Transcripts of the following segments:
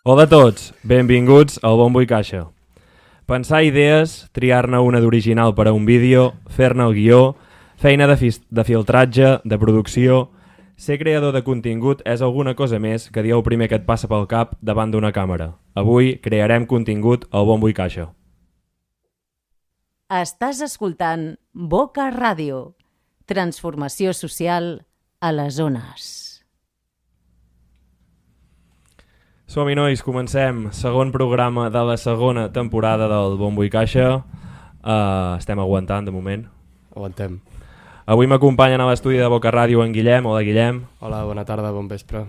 Hola a tots, benvinguts al Bombo i Caixa. Pensar idees, triar-ne una d'original per a un vídeo, fer-ne el guió, feina de filtratge, de producció... Ser creador de contingut és alguna cosa més que dir el primer que et passa pel cap davant d'una càmera. Avui crearem contingut al Bombo i Caixa. Estàs escoltant Boca Ràdio, transformació social a les zones. Som-hi, nois, comencem. Segon programa de la segona temporada del Bombo i Caixa. Estem aguantant, de moment. Aguantem. Avui m'acompanyen a l'estudi de Boca Ràdio en Guillem. Hola, Guillem. Hola, bona tarda, bon vespre.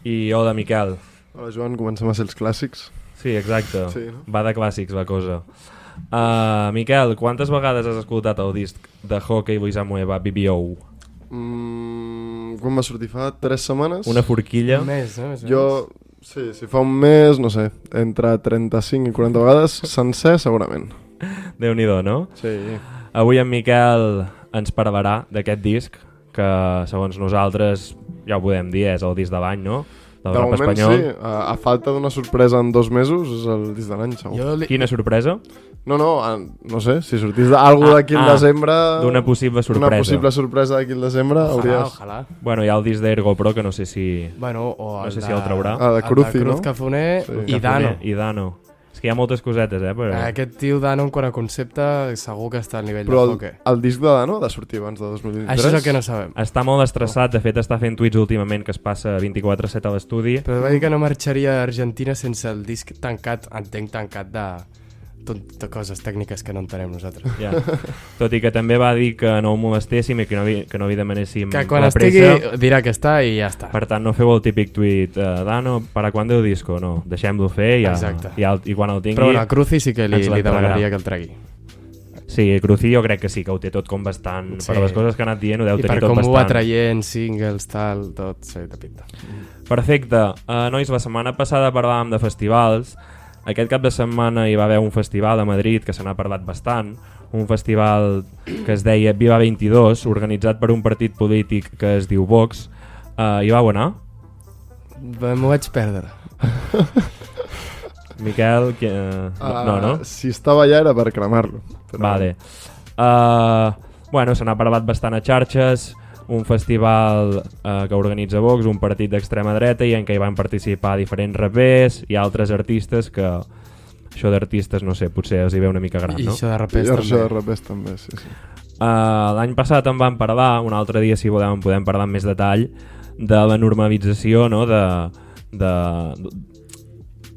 I hola, Miquel. Hola, Joan, comencem a ser els clàssics. Sí, exacte. Sí, no? Va de clàssics la cosa. Miquel, quantes vegades has escoltat el disc de Hockey Luis Amueva, BBO? Quan va sortir? Fa 3 setmanes? Una forquilla? Un mes, no? Jo, sí, si fa un mes, no sé, entre 35 i 40 vegades, sencer segurament. Déu-n'hi-do, no? Sí. Avui en Miquel ens parlarà d'aquest disc, que segons nosaltres, ja ho podem dir, és el disc de l'any, no? Del rap moment espanyol. sí, a falta d'una sorpresa en 2 mesos és el disc de l'any, segur. Quina sorpresa? No sé, si sortís d'algú d'aquí al desembre... D'una possible sorpresa. Una possible sorpresa d'aquí al desembre, hauries... Ojalà. Bueno, hi ha el disc d'Ergo Pro, que no sé si... Bueno, o No el sé si el traurà. de Cruci, no? Cruz Cafoner Sí. i Dano. I Dano. És que hi ha moltes cosetes, però... Aquest tio Dano, en quant a concepte, segur que està al nivell Però de hockey. el disc de Dano ha de sortir abans de 2023? Això és el que no sabem. Està molt estressat, de fet està fent tuits últimament que es passa 24/7 a l'estudi. Però va dir que no marxaria a Argentina sense el disc tancat, entenc tancat de coses tècniques que no entenem nosaltres. Ja. Tot i que també va dir que no ho molestéssim i que no li demanéssim Que quan la estigui pressa. dirà que està i ja està. Per tant, no feu el típic tuit Dano, ¿para cuándo el disco? No, deixem-lo fer Exacte. i quan el tingui... Però bueno, a Cruci sí que li ens l'entregarà. demanaria que el tregui. Sí, Cruci jo crec que sí, que ho té tot com bastant... Sí. Per les coses que ha anat dient ho deu I tenir per tot com ho va bastant. traient, singles, tal, tot, sí, de pinta. Perfecte. Nois, la setmana passada parlàvem de festivals. Aquest cap de setmana hi va haver un festival a Madrid que se n'ha parlat bastant, un festival que es deia Viva 22, organitzat per un partit polític que es diu Vox. Hi vau anar? M'ho vaig perdre. Miquel? No? Si estava allà era per cremar-lo. Però... Vale. Bueno, se n'ha parlat bastant a xarxes, un festival que organitza Vox, un partit d'extrema dreta i en què hi van participar diferents rapers i altres artistes que... Això d'artistes, no sé, potser els hi ve una mica gran, I no? això de rapers I també. això de rapers també, sí. L'any passat en vam parlar, un altre dia si volem en podem parlar amb més detall, de la normalització, no? de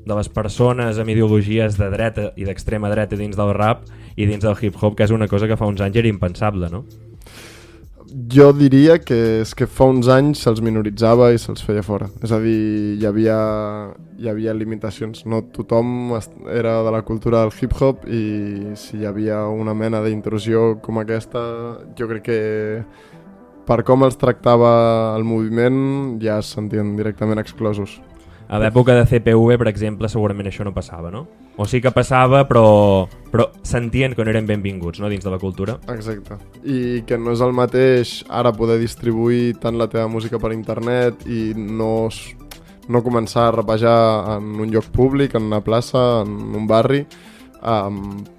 les persones amb ideologies de dreta i d'extrema dreta dins del rap i dins del hip-hop, que és una cosa que fa uns anys era impensable, no? Jo diria que és que fa uns anys se'ls minoritzava i se'ls feia fora. És a dir, hi havia limitacions. No tothom era de la cultura del hip-hop i si hi havia una mena d'intrusió com aquesta, jo crec que per com els tractava el moviment ja es sentien directament exclosos. A l'època de CPV, per exemple, segurament això no passava, no? O sí que passava, però sentien que no eren benvinguts, no?, dins de la cultura. Exacte. I que no és el mateix ara poder distribuir tant la teva música per internet i no començar a rapejar en un lloc públic, en una plaça, en un barri.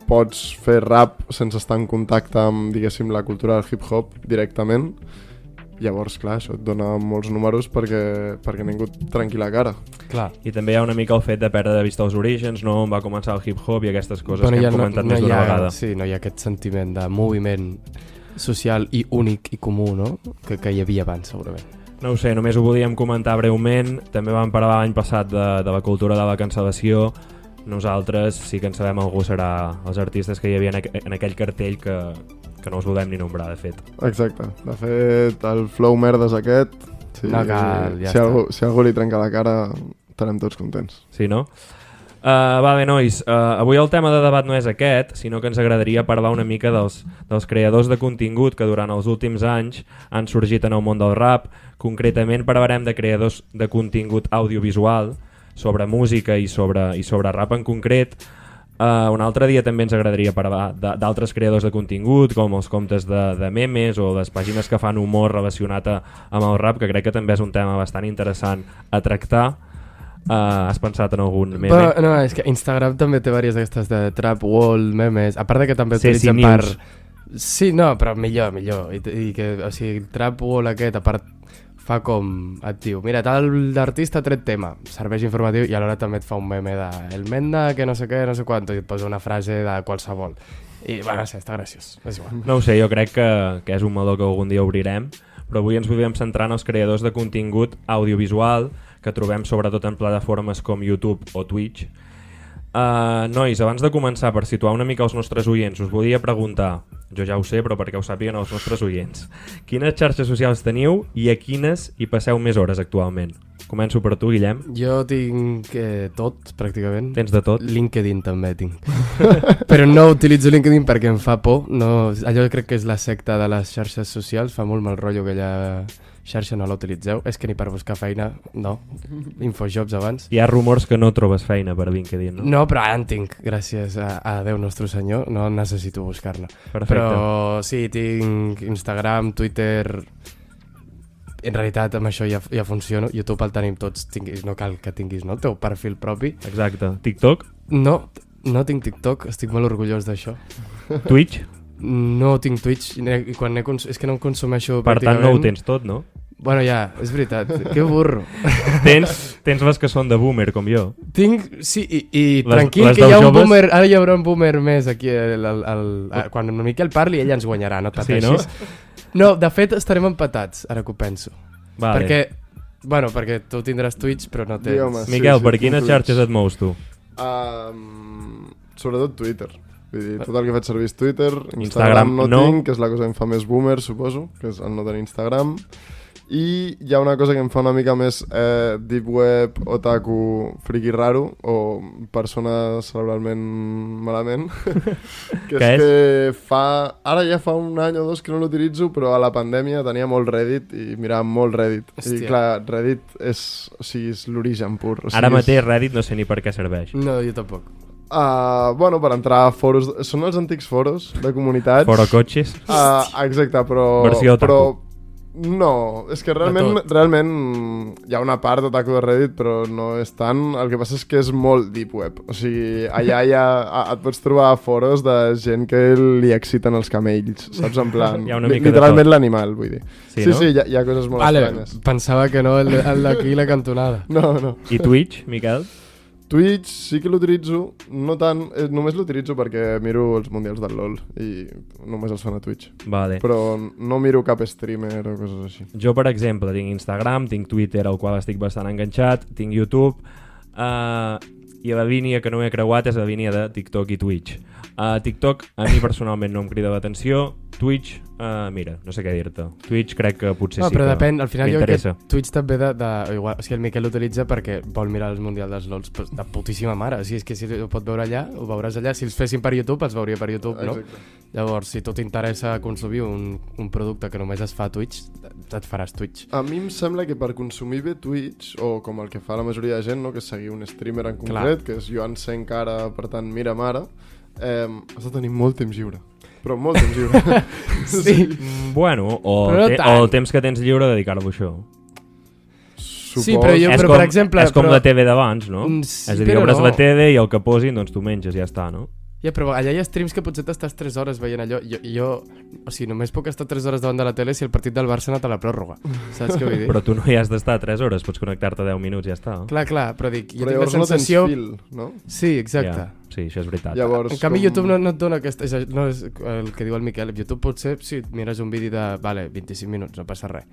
Pots fer rap sense estar en contacte amb, diguéssim, la cultura del hip-hop directament. Llavors, clar, això et dona molts números perquè ningú et trenqui la cara. Clar. I també hi ha una mica el fet de perdre de vista els orígens, no?, on va començar el hip-hop i aquestes coses que hem comentat més d'una vegada. Sí, no hi ha aquest sentiment de moviment social i únic i comú, no?, que hi havia abans, segurament. No ho sé, només ho volíem comentar breument. També vam parlar l'any passat de la cultura de la cancel·lació. Nosaltres sí que en sabem algú serà els artistes que hi havia en aquell cartell que no els volem ni nombrar, de fet. Exacte. De fet, el flow merdes aquest, No cal, ja si algú li trenca la cara, estarem tots contents. Sí, no? Va bé, nois, avui el tema de debat no és aquest, sinó que ens agradaria parlar una mica dels creadors de contingut que durant els últims anys han sorgit en el món del rap. Concretament parlarem de creadors de contingut audiovisual, sobre música i sobre rap en concret. Un altre dia també ens agradaria parlar d'altres creadors de contingut, com els comptes de memes o les pàgines que fan humor relacionat amb el rap, que crec que també és un tema bastant interessant a tractar. Has pensat en algun meme? Però, no, és que Instagram també té diverses d'aquestes de trap wall, memes, a part de que també Sí, utilitzen news. per... Sí, no, però millor. I que, o sigui, el trap wall aquest, a part, fa com et diu, mira, tal artista ha tret tema, serveix informatiu i alhora també et fa un meme de el Menda, que no sé què, no sé quant, i et posa una frase de qualsevol. I, bueno, no sé, està graciós, és igual. No ho sé, jo crec que és un meló que algun dia obrirem, però avui ens volíem centrar en els creadors de contingut audiovisual que trobem sobretot en plataformes com YouTube o Twitch. Nois, abans de començar, per situar una mica els nostres oients, us volia preguntar, jo ja ho sé, però perquè ho sàpiguen els nostres oients, quines xarxes socials teniu i a quines hi passeu més hores actualment? Començo per tu, Guillem. Jo tinc tot, pràcticament. Tens de tot? LinkedIn també tinc. Però no utilitzo LinkedIn perquè em fa por. No, allò crec que és la secta de les xarxes socials. Fa molt mal rotllo aquella xarxa, no la utilitzeu. És que ni per buscar feina, no. Infojobs abans. Hi ha rumors que no trobes feina per LinkedIn, no? No, però ara en tinc, gràcies a Déu Nostre Senyor. No necessito buscar-ne. Perfecte. Però sí, tinc Instagram, Twitter... En realitat amb això ja funciono. YouTube el tenim tots, no cal que tinguis el teu perfil propi. Exacte. TikTok? No tinc TikTok, estic molt orgullós d'això. Twitch? No tinc Twitch, i quan és que no em consumeixo Per tant no ho tens tot, no? Bueno, ja, és veritat, que burro. Tens les que són de boomer, com jo. Tinc, sí, i Les tranquil, que dels hi ha un joves? boomer, ara hi haurà un boomer més aquí, quan en Miquel parli ell ens guanyarà, no pateixis. Sí, no, de fet estarem empatats, ara que ho penso. Vale. Perquè tu tindràs Twitch, però no tens... Digue'm, Miquel, per tinc quines Twitch. xarxes et mous tu? Sobretot Twitter. Vull dir, tot el que faig servir és Twitter. Instagram Instagram no no. tinc, que és la cosa que em fa més boomer, suposo, que és el no tenir Instagram. I hi ha una cosa que em fa una mica més deep web, otaku, friki raro, o persona cerebralment malament, que és que ara ja fa un any o dos que no l'utilitzo, però a la pandèmia tenia molt Reddit i mirava molt Reddit. Hòstia. I clar, Reddit és l'origen pur. O sigui, Ara mateix Reddit no sé ni per què serveix. No, jo tampoc. Bueno, per entrar a foros... Són els antics foros de comunitats. Foro cotxes? Exacte, però... Versió otaku. però no, és que realment hi ha una part d'otaku de Reddit, però no és tant. El que passa és que és molt deep web. O sigui, allà et pots trobar foros de gent que li exciten els camells, saps? En plan, Hi ha una mica de literalment tot. l'animal, vull dir. Sí, Sí, no? sí, hi ha coses molt estranyes. Pensava que no, el d'aquí la cantonada. No. I Twitch, Miquel? Twitch sí que l'utilitzo, no tant, només l'utilitzo perquè miro els mundials del LoL i només els fan a Twitch. Vale. Però no miro cap streamer o coses així. Jo, per exemple, tinc Instagram, tinc Twitter, al qual estic bastant enganxat, tinc YouTube, i la línia que no he creuat és la línia de TikTok i Twitch. TikTok a mi personalment no em crida l'atenció, Twitch, mira, no sé què dir-te. Twitch crec que potser No, sí però que depèn, al final jo crec m'interessa. que Twitch també igual, o sigui, el Miquel l'utilitza perquè vol mirar el Mundial dels LOLs de putíssima mare, o sigui, és que si ho pot veure allà, ho veuràs allà, si els fessin per YouTube, els veuria per YouTube, no? Exacte. Llavors, si tu t'interessa consumir un producte que només es fa a Twitch, et faràs Twitch. A mi em sembla que per consumir bé Twitch, o com el que fa la majoria de gent, no? Que és seguir un streamer en concret, que és Joan Senc ara, per tant, mira'm ara, has de tenir molt temps lliure. Però molt temps lliure. Sí. Bueno, Però no tant. o el temps que tens lliure a dedicar-lo a això. Sí, però jo, És però com, per exemple... és com però... la TV d'abans, no? Sí, és a dir, però obres no. la TV i el que posin, doncs tu menges, ja està, no? Ja, però allà hi ha streams que potser t'estàs 3 hores veient allò. Jo, o sigui, només puc estar 3 hores davant de la tele si el partit del Barça ha anat a la pròrroga. Saps què vull dir? Però tu no hi has d'estar 3 hores, pots connectar-te 10 minuts i ja està. Clar, però dic, jo Però tinc la llavors sensació... no tens fil, no? Sí, exacte. Ja, sí, això és veritat. Llavors, En canvi, YouTube no et dona aquesta... No és el que diu el Miquel. YouTube potser, si mires un vídeo de... Vale, 25 minuts, no passa res.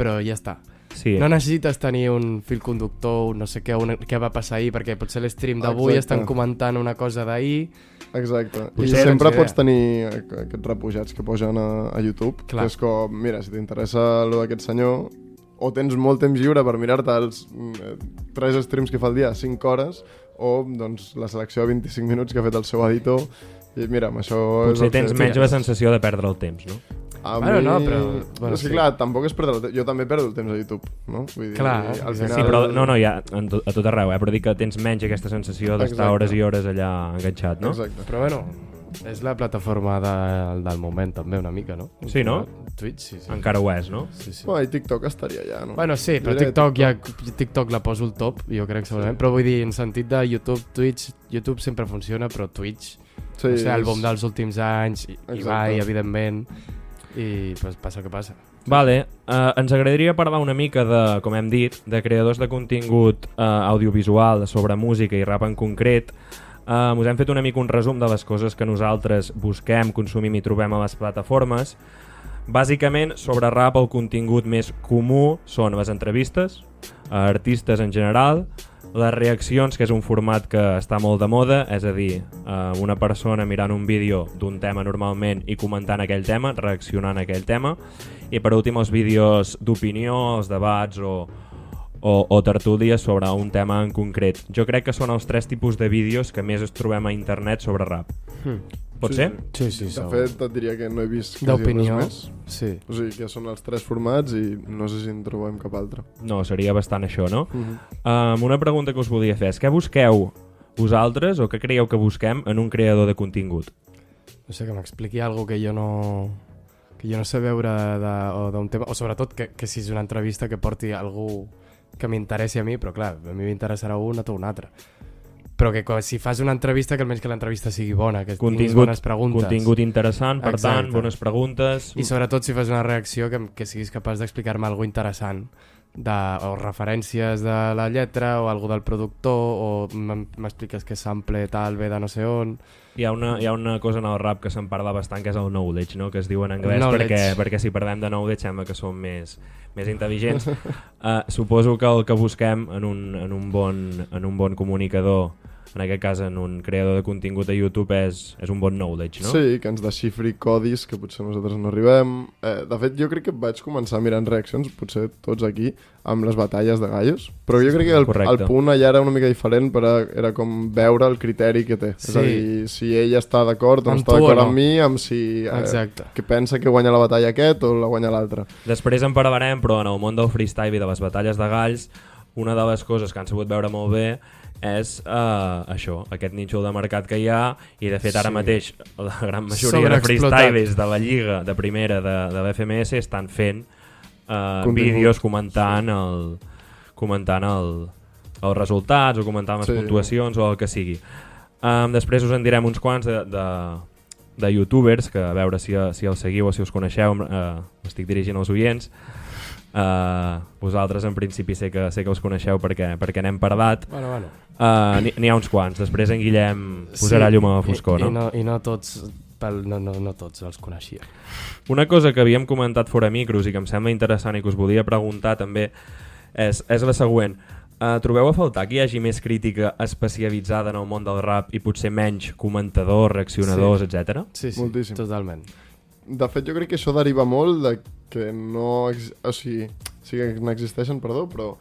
Però ja està. Sí. No necessites tenir un fil conductor, no sé què, què va passar ahir, perquè potser l'stream d'avui Exacte. estan comentant una cosa d'ahir... Exacte. I Potser, sempre doncs, pots tenir aquests repujats que posen a YouTube, Clar. que és com, mira, si t'interessa lo d'aquest senyor, o tens molt temps lliure per mirar-te els 3 streams que fa al dia, 5 hores, o doncs la selecció de 25 minuts que ha fet el seu editor, i mira, amb això... Potser és el tens que- menys la sensació de perdre el temps, no? A Bueno, mi... no, però... Bueno, és que sí. clar, tampoc és perdre el temps. Jo també perdo el temps a YouTube, no? Vull dir, Clar, al exacte. final... Sí, però no, ja, a tot arreu, però dic que tens menys aquesta sensació d'estar Exacte. hores i hores allà enganxat, no? Exacte. Però bueno, És la plataforma del moment també una mica, no? Sí, no? Twitch, sí. Encara ho és, no? Sí, sí. Bueno, i TikTok estaria allà, no? Bueno, sí, però Diré TikTok la poso al top, jo crec segurament, però vull dir, en sentit de YouTube, Twitch, YouTube sempre funciona, però Twitch, Sí, no sé, el boom dels últims anys, Ibai, Exacte. evidentment, i pues, passa el que passa. Vale, ens agradaria parlar una mica de, com hem dit, de creadors de contingut audiovisual sobre música i rap en concret. Us hem fet una mica un resum de les coses que nosaltres busquem, consumim i trobem a les plataformes. Bàsicament, sobre rap el contingut més comú són les entrevistes a artistes en general, les reaccions, que és un format que està molt de moda, és a dir, una persona mirant un vídeo d'un tema normalment i comentant aquell tema, reaccionant a aquell tema, i per últim els vídeos d'opinió, els debats o tertúlies sobre un tema en concret. Jo crec que són els 3 tipus de vídeos que més es trobem a internet sobre rap. Pot ser? Sí, sí, De segur. fet, et diria que no he vist quasi D'opinió, res més. sí. O sigui, que són els 3 formats i no sé si en trobem cap altre. No, seria bastant això, no? Una pregunta que us volia fer és què busqueu vosaltres o què creieu que busquem en un creador de contingut? No sé, que m'expliqui alguna que jo no sé veure d'un tema, o sobretot que si és una entrevista que porti algú que m'interessi a mi, però clar, a mi m'interessarà un, a tu un altre. Però que si fas una entrevista, que almenys que l'entrevista sigui bona, que tinguis bones preguntes. Contingut interessant, per Exacte. tant, bones preguntes. I sobretot si fas una reacció que siguis capaç d'explicar-me alguna interessant, o referències de la lletra, o algú del productor, o m'expliques que sample tal ve de no sé on. Hi ha una cosa en el rap que se'n parla bastant, que és el knowledge, no? Que es diu en anglès, Knowledge. perquè si parlem de knowledge sembla que som més intel·ligents. Suposo que el que busquem en un bon comunicador, en aquest cas en un creador de contingut a YouTube, és un bon knowledge, no? Sí, que ens desxifri codis que potser nosaltres no arribem. De fet, jo crec que vaig començar mirant reaccions, potser tots aquí, amb les batalles de gallos, però jo crec que el punt allà era una mica diferent, però era com veure el criteri que té. Sí. És a dir, si ell està d'acord o no Amb està tu o d'acord no. amb mi, amb si Exacte. que pensa que guanya la batalla aquest o la guanya l'altre. Després en parlarem, però en el món del freestyle i de les batalles de galls, una de les coses que han sabut veure molt bé és això, aquest nínxol de mercat que hi ha, i de fet ara mateix la gran majoria de freestylers de la lliga de primera de l'FMS estan fent vídeos comentant els resultats o comentant les puntuacions o el que sigui. Després us en direm uns quants de youtubers, que a veure si els seguiu o si us coneixeu, m'estic dirigint als oients. Vosaltres en principi sé que us coneixeu perquè n'hem parlat. Bueno. N'hi ha uns quants. Després en Guillem posarà llum a la foscor, no? I no tots no tots els coneixia. Una cosa que havíem comentat fora micros i que em sembla interessant i que us volia preguntar també és la següent. Trobeu a faltar que hi hagi més crítica especialitzada en el món del rap i potser menys comentadors, reaccionadors, etc? Sí, moltíssim. Totalment. De fet, jo crec que això deriva molt de que no... O sigui, sí que n'existeixen, però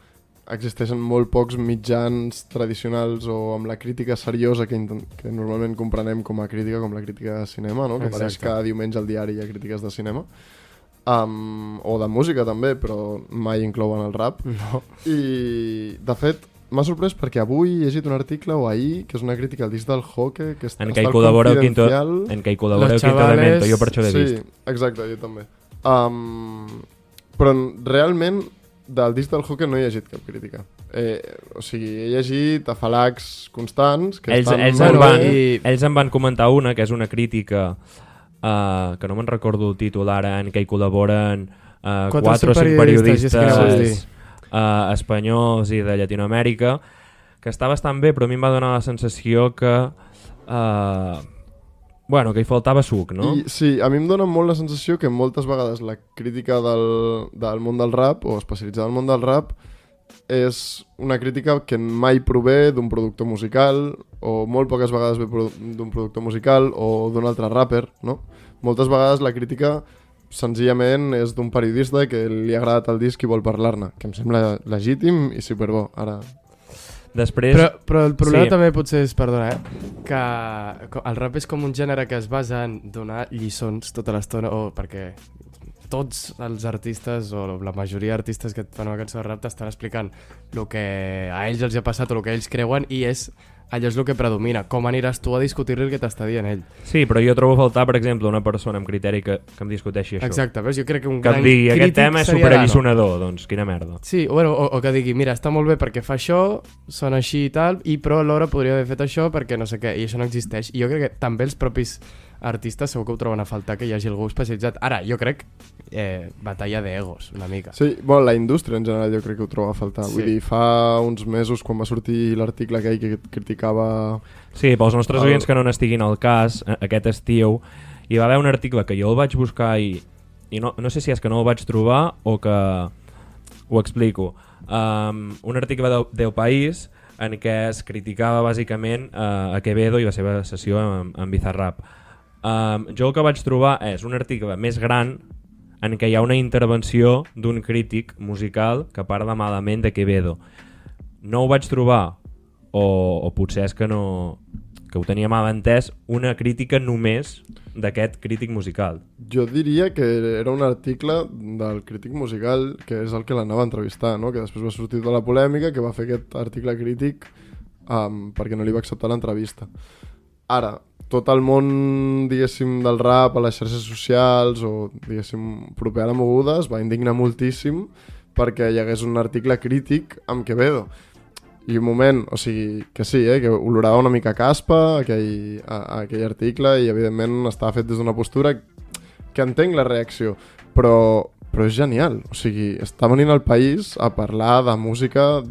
existeixen molt pocs mitjans tradicionals o amb la crítica seriosa que normalment comprenem com a crítica, com la crítica de cinema, no? Que pareix que cada diumenge al diari hi ha crítiques de cinema. O de música també, però mai inclouen el rap. No. I, de fet, m'ha sorprès perquè avui he llegit un article, o ahir, que és una crítica al disc del Hoque, que en què hi col·labora el Quinto Elemento, jo per això l'he vist. Sí, exacte, jo també. Però realment del disc del Hoque no he llegit cap crítica. O sigui, he llegit afalacs constants que ells en van comentar una, que és una crítica que no me'n recordo el títol ara, en què hi col·laboren 4 o 5 periodistes espanyols i de Llatinoamèrica, que està bastant bé, però a mi em va donar la sensació que que hi faltava suc, no? Sí, a mi em dona molt la sensació que moltes vegades la crítica del món del rap, o especialitzada al món del rap, és una crítica que mai prové d'un productor musical, o molt poques vegades ve d'un productor musical o d'un altre rapper, no? Moltes vegades la crítica senzillament és d'un periodista que li ha agradat el disc i vol parlar-ne, que em sembla legítim i superbo. Ara... Després... Però el problema també potser és, perdona, que el rap és com un gènere que es basa en donar lliçons tota l'estona, o perquè tots els artistes, o la majoria d'artistes que et fan una cançó de rap t'estan explicant el que a ells els ha passat o el que ells creuen, i és allò és el que predomina. Com aniràs tu a discutir-li el que t'està dient ell? Sí, però jo trobo a faltar, per exemple, una persona amb criteri que em discuteixi això. Exacte, veus? Jo crec que un Que gran em digui, aquest crític tema és seria Dano. superallisonador, doncs quina merda. Sí, bueno, o que digui, mira, està molt bé perquè fa això, sona així i tal, però alhora podria haver fet això perquè no sé què, i això no existeix. I jo crec que també els propis artistes segur que ho troben a faltar que hi hagi algú especialitzat. Ara, jo crec batalla d'egos, una mica. Sí, bueno, la indústria en general jo crec que ho troba a faltar. Sí. Vull dir, fa uns mesos quan va sortir l'article aquell que criticava... Sí, pels nostres oients que no n'estiguin al cas, aquest estiu hi va haver un article que jo el vaig buscar i no sé si és que no el vaig trobar o que ho explico. Un article del País en què es criticava bàsicament a Quevedo i la seva sessió amb Bizarrap. Jo el que vaig trobar és un article més gran en què hi ha una intervenció d'un crític musical que parla malament de Quevedo. No ho vaig trobar, o potser és que no, que ho tenia mal entès, una crítica només d'aquest crític musical. Jo diria que era un article del crític musical que és el que l'anava a entrevistar, no? Que després va sortir de la polèmica, que va fer aquest article crític perquè no li va acceptar l'entrevista. Ara, tot el món, diguéssim, del rap a les xarxes socials o, diguéssim, proper a la moguda es va indignar moltíssim perquè hi hagués un article crític amb Quevedo. I un moment, o sigui, que sí, que olorava una mica caspa aquell article i evidentment estava fet des d'una postura que entenc la reacció, però és genial. O sigui, està venint al País a parlar de música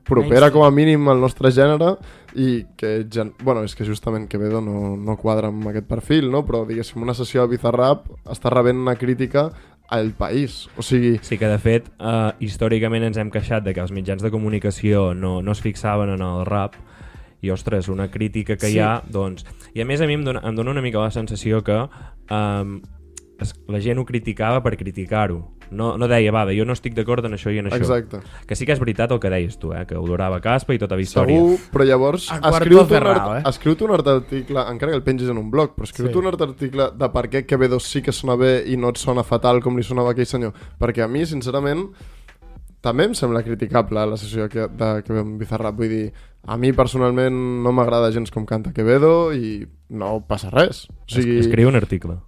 propera com a mínim al nostre gènere i que, bueno, és que justament Quevedo no quadra amb aquest perfil, no? Però diguéssim, una sessió de Bizarrap està rebent una crítica al País, o sigui... Sí que de fet, històricament ens hem queixat de que els mitjans de comunicació no es fixaven en el rap i, ostres, una crítica que hi ha, doncs... I a més a mi em dona una mica la sensació que la gent ho criticava per criticar-ho. No deia, va, jo no estic d'acord en això i en això. Exacte. Que sí que és veritat el que deies tu, que olorava caspa i tota la història. Segur, però llavors escriu-te un altre article, encara que el pengis en un blog, però escriu-te un altre article de per què Quevedo sí que sona bé i no et sona fatal com li sonava aquell senyor. Perquè a mi, sincerament, també em sembla criticable la sessió de Quevedo amb Bizarrap. Vull dir, a mi personalment no m'agrada gens com canta Quevedo i no passa res. O sigui... Escriu un article.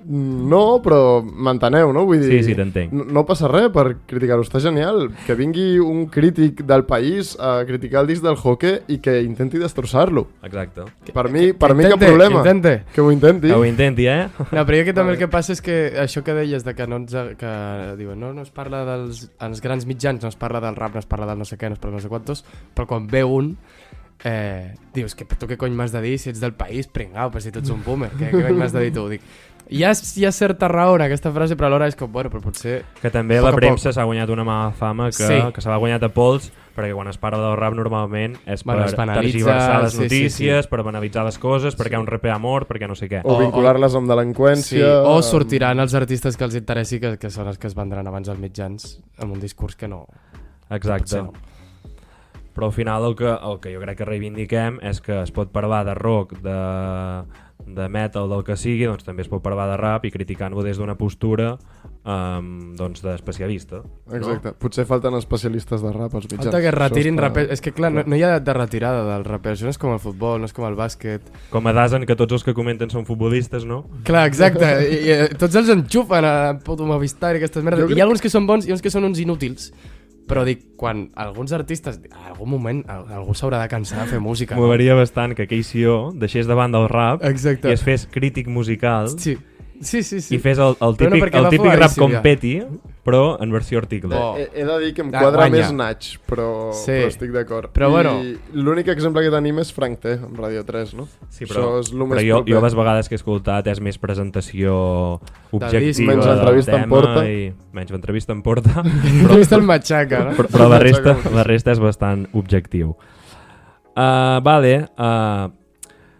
No, però m'enteneu, no? Vull dir, sí, t'entenc. No passa res per criticar-ho, està genial. Que vingui un crític del País a criticar el disc del Joque i que intenti destrossar-lo. Exacte. Per mi cap problema. Que ho intenti. Que ho intenti, No, però jo que també el que passa és que això que deies de que que diuen, no es parla els grans mitjans, no es parla del rap, no es parla del no sé què, no es parla de no sé quantos, però quan ve un dius, que tu què cony m'has de dir si ets del País, pringau, però si tu ets un boomer, què cony m'has de dir tu? Dic, hi ha certa raó en aquesta frase, però alhora és com, bueno, però potser... Que també la premsa s'ha guanyat una mala fama que se l'ha guanyat a pols, perquè quan es parla del rap normalment és per tergiversar les notícies, per banalitzar les coses, perquè un raper ha mort, perquè no sé què. O vincular-les amb delinqüència... O sortiran els artistes que els interessi, que són els que es vendran abans als mitjans, amb un discurs que no... Exacte. Però al final el que jo crec que reivindiquem és que es pot parlar de rock, de metal, del que sigui, doncs també es pot parlar de rap i criticant-ho des d'una postura doncs d'especialista. Exacte. No? Potser falten especialistes de rap als mitjans. Falta que retirin rapers. És que clar, no hi ha de retirada del raper. Això no és com el futbol, no és com el bàsquet. Com a Dazen, que tots els que comenten són futbolistes, no? Clar, exacte. I tots els enxufen a puto Movistar i aquestes merdes. Hi ha alguns que són bons i uns que són uns inútils. Però dic, quan alguns artistes, en algun moment algú s'haurà de cansar de fer música. M'agradaria bastant que Keisio deixés de banda el rap. Exacte. I es fes crític musical. Sí. I fes el típic rap com Petty, però en versió article. He de dir que em quadra més Nach, però estic d'acord. Però bueno. L'únic exemple que tenim és Frank T, amb Radio 3, no? Sí, però jo les vegades que he escoltat és més presentació objectiva menys entrevista en porta. Menys entrevista en porta. Entrevista en matxaca, no? Però la resta és bastant objectiu.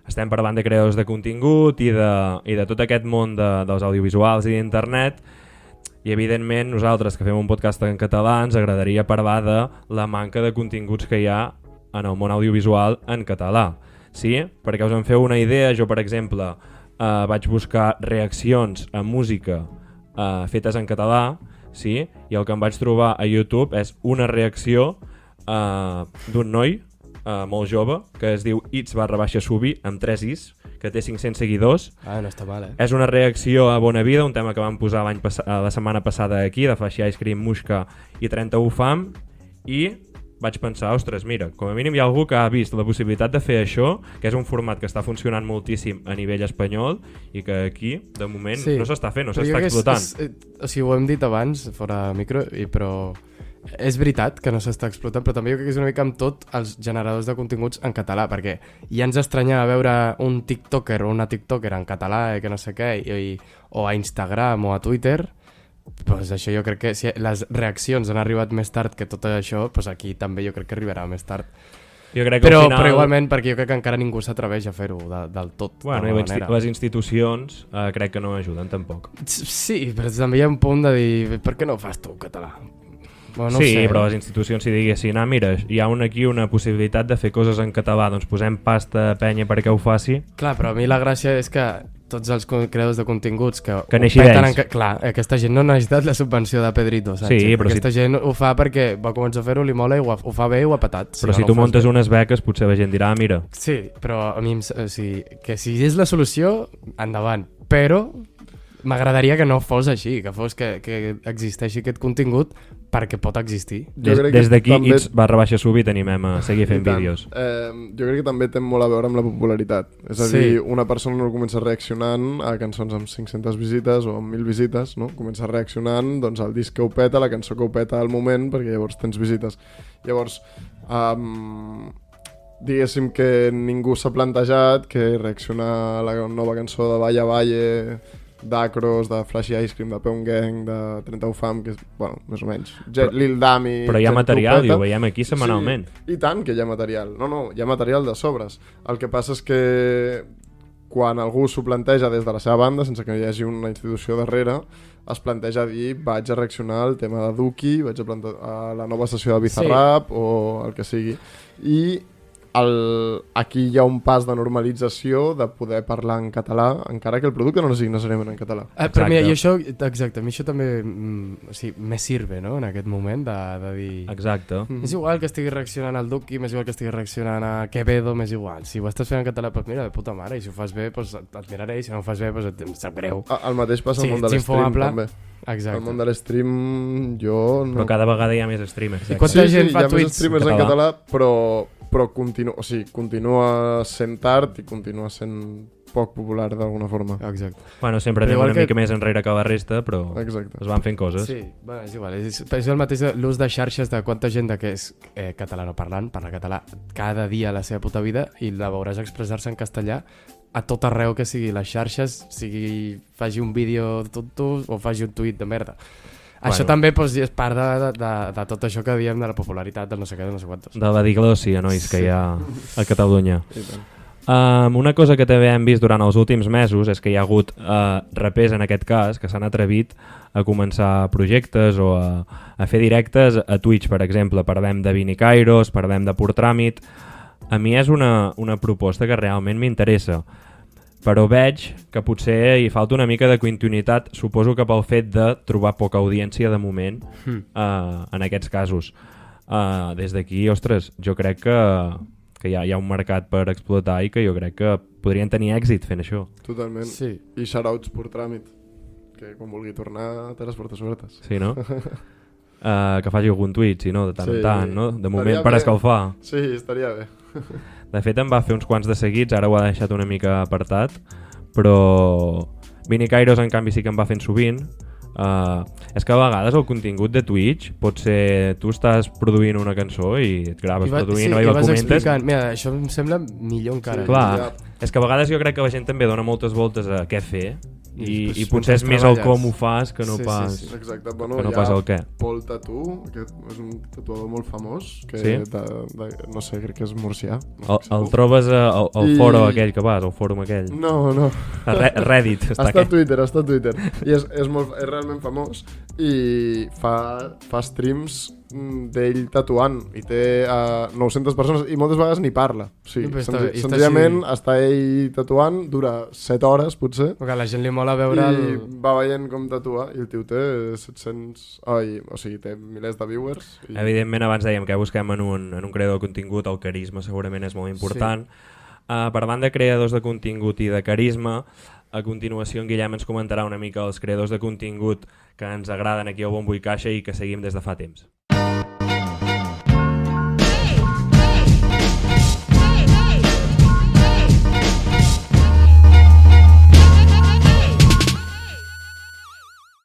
Estem parlant de creadors de contingut i de tot aquest món dels audiovisuals i d'internet i evidentment nosaltres que fem un podcast en català ens agradaria parlar de la manca de continguts que hi ha en el món audiovisual en català. Sí? Perquè us en feu una idea, jo per exemple vaig buscar reaccions a música fetes en català, sí? I el que em vaig trobar a YouTube és una reacció d'un noi molt jove, que es diu its_subi, amb 3 is, que té 500 seguidors. No està mal, És una reacció a Bona Vida, un tema que vam posar la setmana passada aquí, de Flashy Ice Cream, Mushka i 31 Fam, i vaig pensar, ostres, mira, com a mínim hi ha algú que ha vist la possibilitat de fer això, que és un format que està funcionant moltíssim a nivell espanyol i que aquí, de moment, no s'està fent, no s'està explotant. O sigui, ho hem dit abans, fora micro, però és veritat que no s'està explotant, però també jo crec que és una mica amb tot els generadors de continguts en català, perquè ja ens estranyava veure un tiktoker o una tiktoker en català, que no sé què, o a Instagram o a Twitter. Pues això jo crec que si les reaccions han arribat més tard que tot això, pues aquí també jo crec que arribarà més tard. Jo crec que però final... igualment perquè jo crec que encara ningú s'atreveix a fer-ho del tot. Bueno, les institucions crec que no ajuden tampoc. Sí, però també hi ha un punt de dir per què no ho fas tu, català? Bueno, no sí, sé. Però les institucions si diguessin, mira, hi ha aquí una possibilitat de fer coses en català, doncs posem pasta a penya perquè ho faci. Clar, però a mi la gràcia és que tots els creadors de continguts que neixi d'ells. Clar, aquesta gent no ha necessitat la subvenció de Pedrito Sánchez. Sí, però aquesta gent ho fa perquè va començar a fer-ho, li mola i ho fa bé i ho ha patat. Però si tu muntes unes beques potser la gent dirà, mira. Sí, però a mi que si és la solució, endavant. Però m'agradaria que no fos així, que fos que existeixi aquest contingut perquè pot existir. Des d'aquí també... its_subi t'animem a seguir fent vídeos. Jo crec que també té molt a veure amb la popularitat. És a dir, una persona no comença reaccionant a cançons amb 500 visites o amb 1.000 visites, no? Comença reaccionant doncs, al disc que ho peta, la cançó que ho peta al moment, perquè llavors tens visites. Llavors, diguéssim que ningú s'ha plantejat que reaccionar a la nova cançó de Valle Valle, d'Acros, de Flashy Ice Cream, de Peun Gang, de 31 Fam, que és, bueno, més o menys, Lil Dami... Però hi ha material, i ho veiem aquí setmanalment. Sí, i tant que hi ha material. No, hi ha material de sobres. El que passa és que quan algú s'ho planteja des de la seva banda, sense que hi hagi una institució darrere, es planteja dir, vaig a reaccionar al tema de Duki, vaig a la nova sessió de Bizarrap, o el que sigui. I aquí hi ha un pas de normalització de poder parlar en català, encara que el producte no sigui necessàriament en català. Però mira, i això, exacte, a mi això també me sirve, no?, en aquest moment de dir... Exacte. És igual que estigui reaccionant al Duki, m'és igual que estigui reaccionant a Quevedo, m'és igual. Si ho estàs fent en català, doncs mira, de puta mare, i si ho fas bé, doncs et miraré, i si no ho fas bé, doncs em sap greu. El mateix passa al món de l'stream, també. Exacte. El món de l'stream, jo... Però cada vegada hi ha més streamers. I quanta gent fa tuits? Sí, hi ha més streamers en català, però continua sent tard i continua sent poc popular d'alguna forma. Exacte. Bueno, sempre anem una mica més enrere que la resta, però es van fent coses. Sí, bueno, és igual. És el mateix l'ús de xarxes de quanta gent que és catalanoparlant, parla català cada dia a la seva puta vida i la veuràs expressar-se en castellà a tot arreu que sigui les xarxes, faci un vídeo tonto o faci un tuit de merda. Això també és part de tot això que diem de la popularitat del no sé què, de no sé quantos. De la diglòssia, nois, que hi ha a Catalunya. Una cosa que també hem vist durant els últims mesos és que hi ha hagut rapers, en aquest cas, que s'han atrevit a començar projectes o a fer directes a Twitch, per exemple. Parlem de Vini Kairos, parlem de Pur Tràmit. A mi és una proposta que realment m'interessa, però veig que potser hi falta una mica de continuïtat, suposo que pel fet de trobar poca audiència de moment en aquests casos. Des d'aquí, ostres, jo crec que hi ha un mercat per explotar i que jo crec que podrien tenir èxit fent això. Totalment. Sí. I shoutouts Pur Tràmit, que quan vulgui tornar té les portes obertes. Sí, no? Que faci algun tuit, si no, de tant en tant, no? De moment per escalfar. Sí, estaria bé. De fet em va fer uns quants de seguits, ara ho ha deixat una mica apartat, però Vini Kairos en canvi sí que em va fent sovint. És que a vegades el contingut de Twitch pot ser tu estàs produint una cançó i et graves produint i la comentes. Mira, això em sembla millor encara. Clar, és que a vegades jo crec que la gent també dona moltes voltes a què fer i potser és més el com ho fas que no pas exacte. Bueno, que no pas el què. Pol Tatú, que és un tatuador molt famós, que no sé, crec que és murcià. El trobes al foro aquell que vas, al fòrum aquell? No. Reddit. Està a Twitter. I és realment famós i fa streams d'ell tatuant i té 900 persones i moltes vegades ni parla. O sigui, I està senzillament està ell tatuant, dura 7 hores potser, Perquè a la gent li mola veure i va veient com tatua i el tio té 700... o sigui, té milers de viewers. Evidentment, abans dèiem que busquem en un creador de contingut, el carisma segurament és molt important. Parlant de creadors de contingut i de carisma, a continuació en Guillem ens comentarà una mica els creadors de contingut que ens agraden aquí al Bombo i Caixa i que seguim des de fa temps.